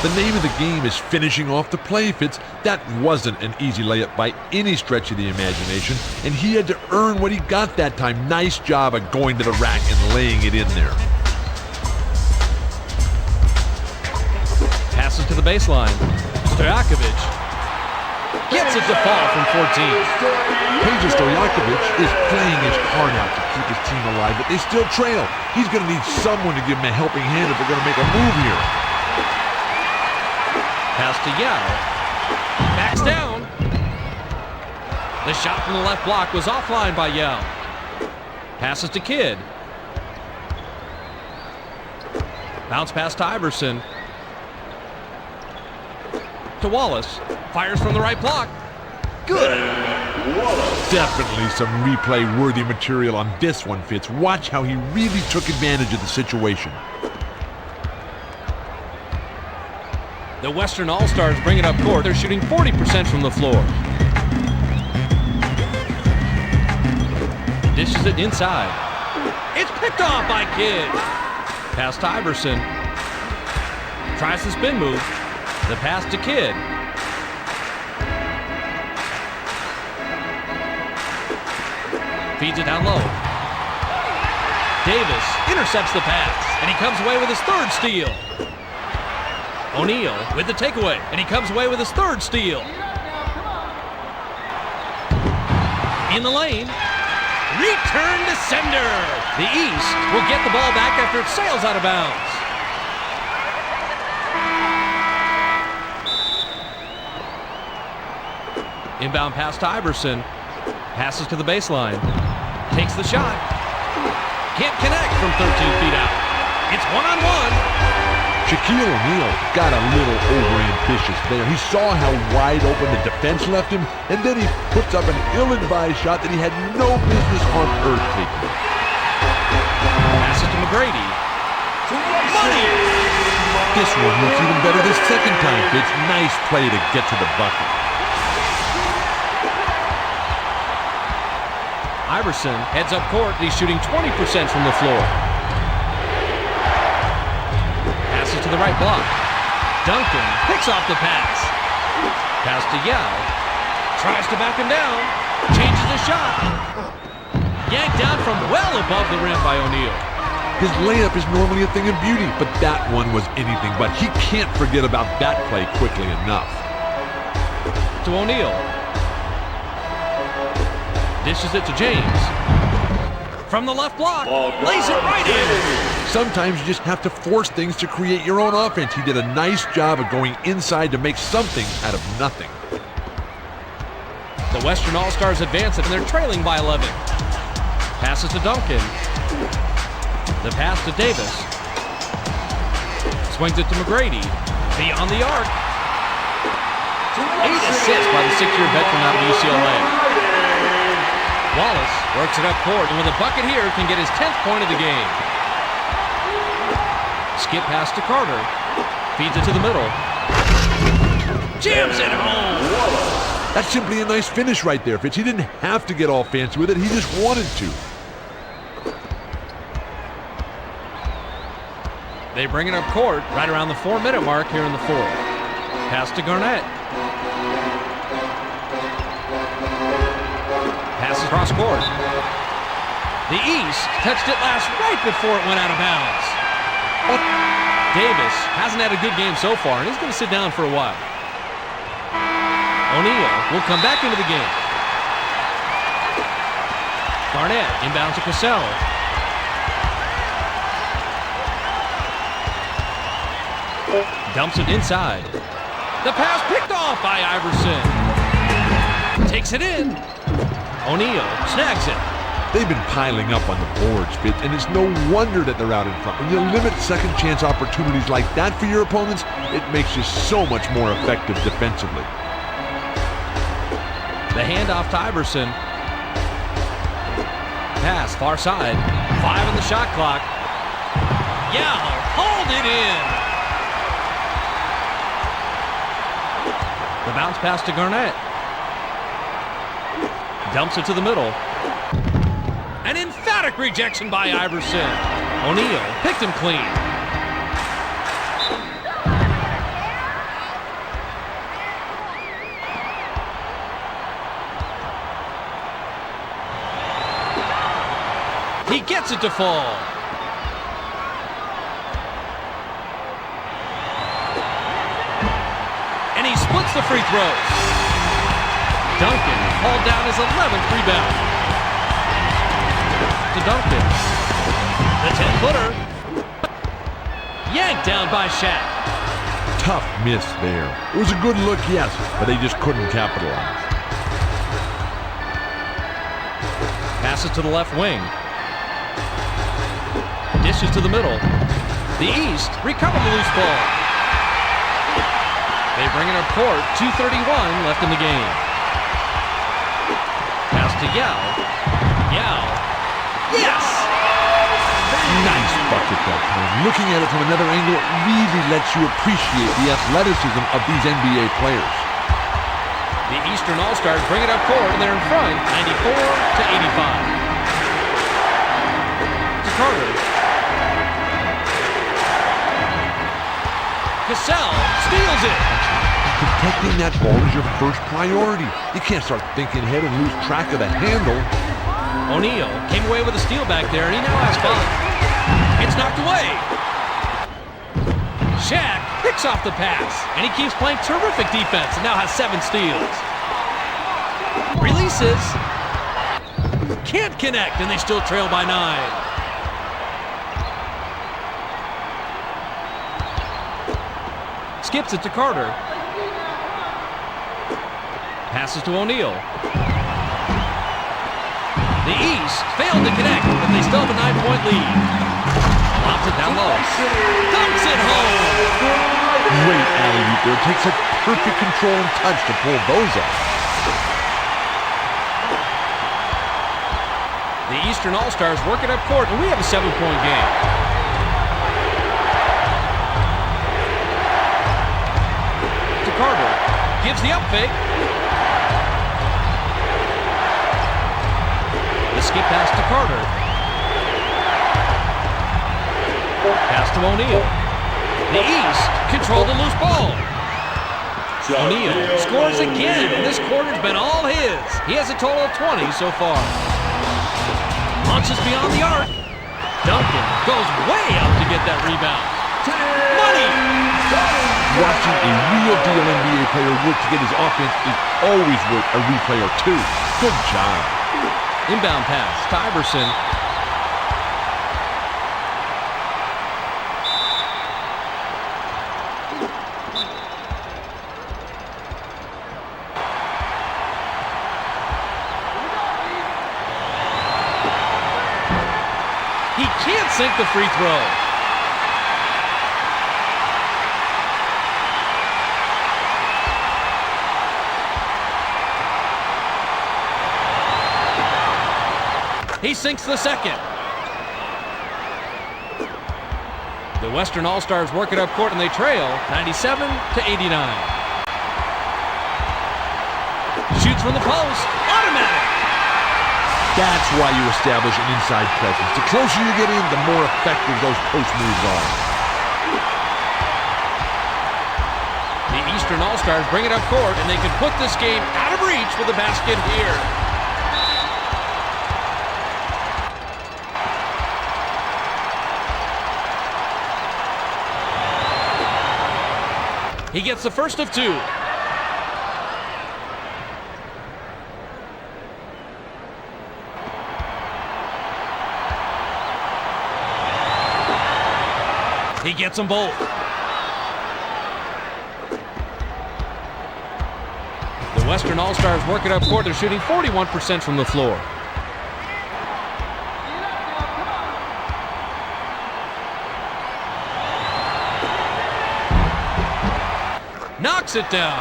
The name of the game is finishing off the play, Fitz. That wasn't an easy layup by any stretch of the imagination, and he had to earn what he got that time. Nice job of going to the rack and laying it in there. Passes to the baseline. Stojakovic gets it to fall from 14. Peja Stojakovic is playing his heart out to keep his team alive, but they still trail. He's going to need someone to give him a helping hand if they're going to make a move here. Pass to Yao. Backs down. The shot from the left block was offline by Yao. Passes to Kidd. Bounce pass to Iverson. To Wallace. Fires from the right block. Good. Definitely some replay-worthy material on this one, Fitz. Watch how he really took advantage of the situation. The Western All-Stars bring it up court. They're shooting 40% from the floor. Dishes it inside. It's picked off by Kidd. Pass to Iverson. Tries the spin move. The pass to Kidd. Feeds it down low. Davis intercepts the pass, and he comes away with his 3rd steal. O'Neal with the takeaway, and he comes away with his 3rd steal. In the lane. Return to sender. The East will get the ball back after it sails out of bounds. Inbound pass to Iverson. Passes to the baseline. Takes the shot. Can't connect from 13 feet out. It's one-on-one. Shaquille O'Neal got a little overambitious there. He saw how wide open the defense left him, and then he puts up an ill-advised shot that he had no business on earth taking. Passes to McGrady. Money! This one looks even better the second time. It's nice play to get to the bucket. Iverson heads up court, and he's shooting 20% from the floor. Passes to the right block. Duncan picks off the pass. Pass to Yao. Tries to back him down. Changes the shot. Yanked down from well above the rim by O'Neal. His layup is normally a thing of beauty, but that one was anything but. He can't forget about that play quickly enough. To O'Neal. Dishes it to James. From the left block, lays it right in. Sometimes you just have to force things to create your own offense. He did a nice job of going inside to make something out of nothing. The Western All-Stars advance it, and they're trailing by 11. Passes to Duncan. The pass to Davis. Swings it to McGrady. Beyond the arc. 8 assists by the 6-year veteran out of UCLA. Wallace works it up court, and with a bucket here, can get his 10th point of the game. Skip pass to Carter. Feeds it to the middle. Jams it home. That's simply a nice finish right there, Fitz. He didn't have to get all fancy with it. He just wanted to. They bring it up court right around the 4-minute mark here in the fourth. Pass to Garnett. Passes cross court. The East touched it last right before it went out of bounds. Davis hasn't had a good game so far, and he's going to sit down for a while. O'Neal will come back into the game. Garnett inbounds to Cassell. Dumps it inside. The pass picked off by Iverson. Takes it in. O'Neal snags it. They've been piling up on the boards, Fitz, and it's no wonder that they're out in front. When you limit second chance opportunities like that for your opponents, it makes you so much more effective defensively. The handoff to Iverson. Pass far side. 5 on the shot clock. Yeah, hold it in. The bounce pass to Garnett. Dumps it to the middle. An emphatic rejection by Iverson. O'Neal picked him clean. He gets it to fall. And he splits the free throws. Duncan hauled down his 11th rebound. To Duncan. The 10-footer. Yanked down by Shaq. Tough miss there. It was a good look, yes, but they just couldn't capitalize. Passes to the left wing. Dishes to the middle. The East recover the loose ball. They bring it up court. 2:31 left in the game. Pass to Yao. Yao. Yes! Nice bucket that time. Looking at it from another angle really lets you appreciate the athleticism of these NBA players. The Eastern All-Stars bring it up court, and they're in front, 94-85. To Carter. Cassell steals it. Protecting that ball is your first priority. You can't start thinking ahead and lose track of the handle. O'Neal came away with a steal back there, and he now has 5. It's knocked away. Shaq picks off the pass, and he keeps playing terrific defense and now has 7 steals. Releases. Can't connect, and they still trail by 9. Skips it to Carter. Passes to O'Neal. The East failed to connect, but they still have a 9-point lead. Lobs it down low. Dumps it home. Great alley-oop there. Takes such perfect control and touch to pull those up. The Eastern All-Stars work it up court, and we have a 7-point game. To Carter. Gives the up fake. The skip pass to Carter. Pass to O'Neal. The East control the loose ball. O'Neal scores again, and this quarter's been all his. He has a total of 20 so far. Launches beyond the arc. Duncan goes way up to get that rebound. Money! Watching a real deal NBA player work to get his offense is always worth a replay or two. Good job. Inbound pass to Iverson. He can't sink the free throw. He sinks the second. The Western All-Stars work it up court and they trail 97-89. Shoots from the post. Automatic. That's why you establish an inside presence. The closer you get in, the more effective those post moves are. Eastern All-Stars bring it up court, and they can put this game out of reach with a basket here. He gets the first of two. He gets them both. The Western All-Stars work it up court. They're shooting 41% from the floor. Knocks it down.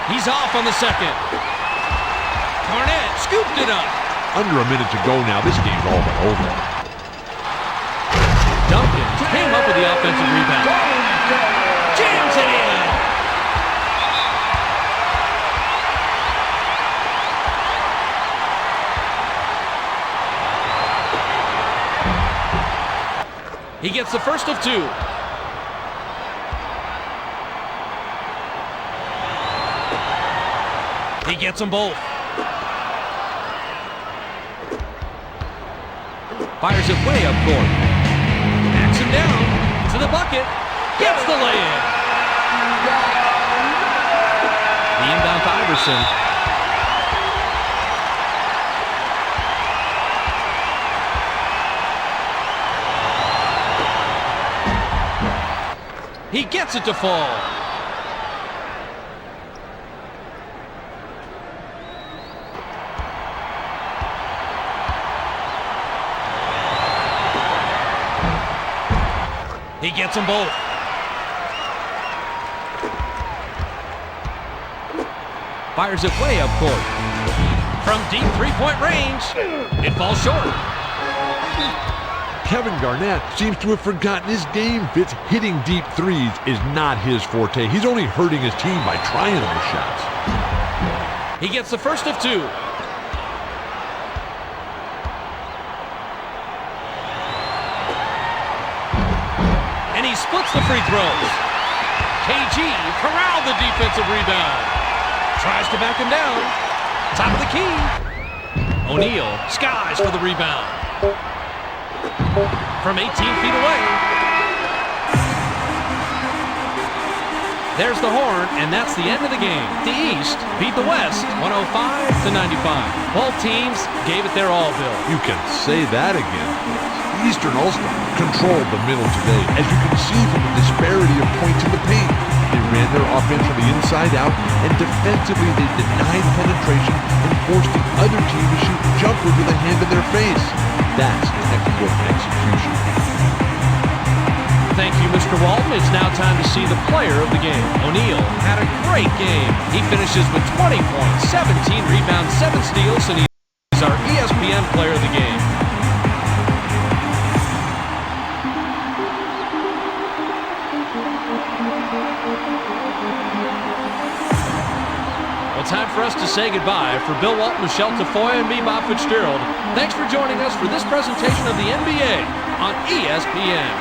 He's off on the second. Garnett scooped it up. Under a minute to go now. This game's all but over. Duncan came up with the offensive rebound. Jams it in. He gets the first of two. He gets them both. Fires it way up court. Backs him down to the bucket. Gets the lay-in. The inbound to Iverson. He gets it to fall. He gets them both. Fires it way up court. From deep three-point range, it falls short. Kevin Garnett seems to have forgotten his game. Fitz hitting deep threes is not his forte. He's only hurting his team by trying those shots. He gets the first of two. And he splits the free throws. KG corralled the defensive rebound. Tries to back him down. Top of the key. O'Neal skies for the rebound. From 18 feet away. There's the horn, and that's the end of the game. The East beat the West 105-95. Both teams gave it their all, Bill. You can say that again. The Eastern All-Star controlled the middle today, as you can see from the disparity of points in the paint. They ran their offense from the inside out, and defensively they denied penetration and forced the other team to shoot jumpers with a hand in their face. That's textbook execution. Thank you, Mr. Walton. It's now time to see the player of the game. O'Neal had a great game. He finishes with 20 points, 17 rebounds, 7 steals, and he's our ESPN player of the game. Time for us to say goodbye. For Bill Walton, Michelle Tafoya, and me, Bob Fitzgerald, thanks for joining us for this presentation of the NBA on ESPN.